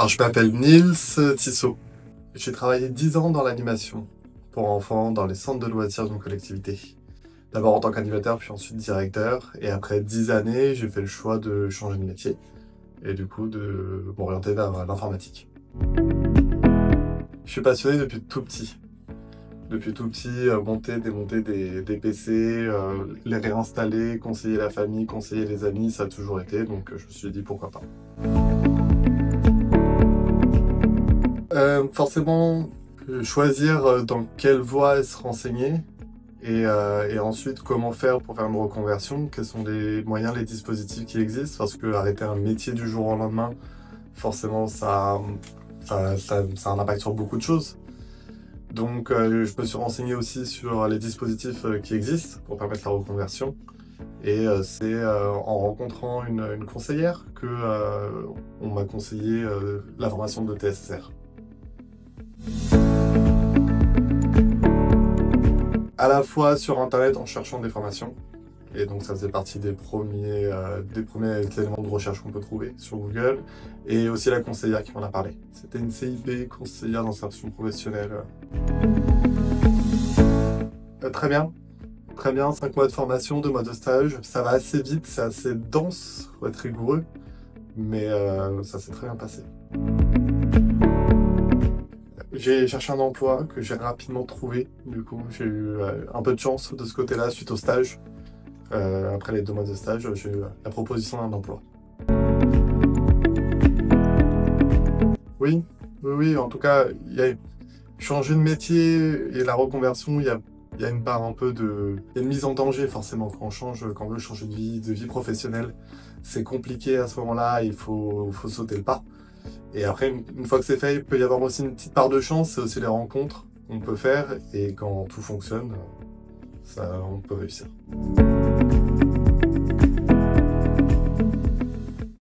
Alors, je m'appelle Nils Tissot. J'ai travaillé 10 ans dans l'animation pour enfants dans les centres de loisirs d'une collectivité. D'abord en tant qu'animateur, puis ensuite directeur. Et après 10 années, j'ai fait le choix de changer de métier et du coup de m'orienter vers l'informatique. Je suis passionné depuis tout petit. Depuis tout petit, monter, démonter des PC, les réinstaller, conseiller la famille, conseiller les amis, ça a toujours été, donc je me suis dit pourquoi pas. Forcément, choisir dans quelle voie se renseigner et ensuite comment faire pour faire une reconversion, quels sont les moyens, les dispositifs qui existent, parce que arrêter un métier du jour au lendemain, forcément ça a un impact sur beaucoup de choses. Donc je me suis renseigné aussi sur les dispositifs qui existent pour permettre la reconversion. Et c'est en rencontrant une conseillère que on m'a conseillé la formation de TSSR. À la fois sur internet en cherchant des formations, et donc ça faisait partie des premiers éléments de recherche qu'on peut trouver sur Google, et aussi la conseillère qui m'en a parlé. C'était une CIB, conseillère d'insertion professionnelle. Très bien, 5 mois de formation, 2 mois de stage, ça va assez vite, c'est assez dense, faut être rigoureux, mais ça s'est très bien passé. J'ai cherché un emploi que j'ai rapidement trouvé, du coup j'ai eu un peu de chance de ce côté-là suite au stage. Après les 2 mois de stage, j'ai eu la proposition d'un emploi. Oui, en tout cas, changer de métier et la reconversion, il y a une part un peu de... Il y a une mise en danger forcément quand on veut changer de vie professionnelle. C'est compliqué à ce moment-là, il faut sauter le pas. Et après, une fois que c'est fait, il peut y avoir aussi une petite part de chance, c'est aussi les rencontres qu'on peut faire. Et quand tout fonctionne, on peut réussir.